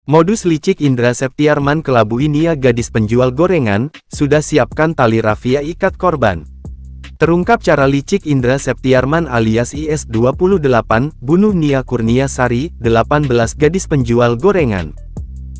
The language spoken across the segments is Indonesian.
Modus licik Indra Septiarman kelabui Nia gadis penjual gorengan, sudah siapkan tali rafia ikat korban. Terungkap cara licik Indra Septiarman alias IS28, bunuh Nia Kurniasari, 18 gadis penjual gorengan.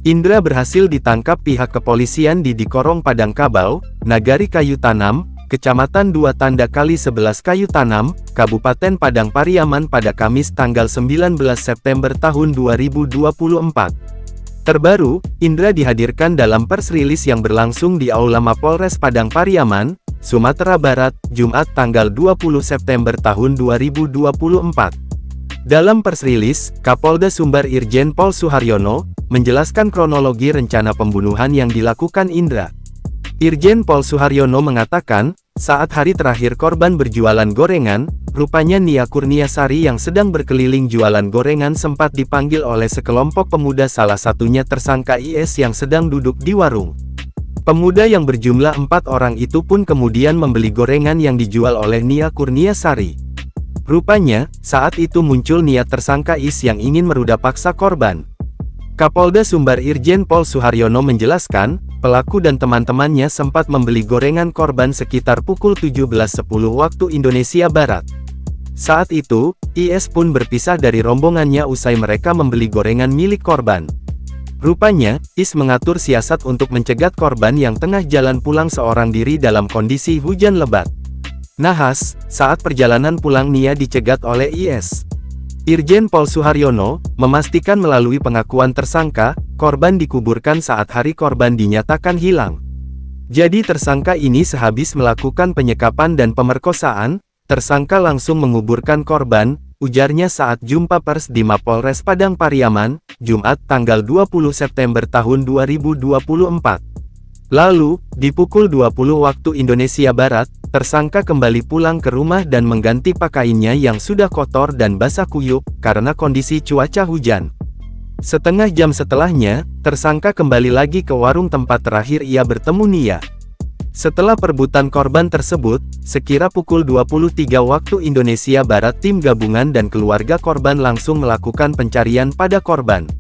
Indra berhasil ditangkap pihak kepolisian di Dikorong Padang Kabau, Nagari Kayu Tanam, Kecamatan 2 Tanda Kali 11 Kayu Tanam, Kabupaten Padang Pariaman pada Kamis tanggal 19 September tahun 2024. Terbaru, Indra dihadirkan dalam pers rilis yang berlangsung di Aula Mapolres Padang Pariaman, Sumatera Barat, Jumat tanggal 20 September tahun 2024. Dalam pers rilis, Kapolda Sumbar Irjen Pol Suharyono, menjelaskan kronologi rencana pembunuhan yang dilakukan Indra. Irjen Pol Suharyono mengatakan, saat hari terakhir korban berjualan gorengan, rupanya Nia Kurniasari yang sedang berkeliling jualan gorengan sempat dipanggil oleh sekelompok pemuda, salah satunya tersangka IS yang sedang duduk di warung. Pemuda yang berjumlah 4 orang itu pun kemudian membeli gorengan yang dijual oleh Nia Kurniasari. Rupanya, saat itu muncul niat tersangka IS yang ingin meruda paksa korban. Kapolda Sumbar Irjen Pol Suharyono menjelaskan, pelaku dan teman-temannya sempat membeli gorengan korban sekitar pukul 17.10 waktu Indonesia Barat. Saat itu, IS pun berpisah dari rombongannya usai mereka membeli gorengan milik korban. Rupanya, IS mengatur siasat untuk mencegat korban yang tengah jalan pulang seorang diri dalam kondisi hujan lebat. Nahas, saat perjalanan pulang Nia dicegat oleh IS. Irjen Pol Suharyono memastikan melalui pengakuan tersangka, korban dikuburkan saat hari korban dinyatakan hilang. Jadi tersangka ini sehabis melakukan penyekapan dan pemerkosaan, tersangka langsung menguburkan korban, ujarnya saat jumpa pers di Mapolres Padang Pariaman, Jumat tanggal 20 September tahun 2024. Lalu, di pukul 20 waktu Indonesia Barat, tersangka kembali pulang ke rumah dan mengganti pakaiannya yang sudah kotor dan basah kuyup, karena kondisi cuaca hujan. Setengah jam setelahnya, tersangka kembali lagi ke warung tempat terakhir ia bertemu Nia. Setelah perebutan korban tersebut, sekira pukul 23 waktu Indonesia Barat tim gabungan dan keluarga korban langsung melakukan pencarian pada korban.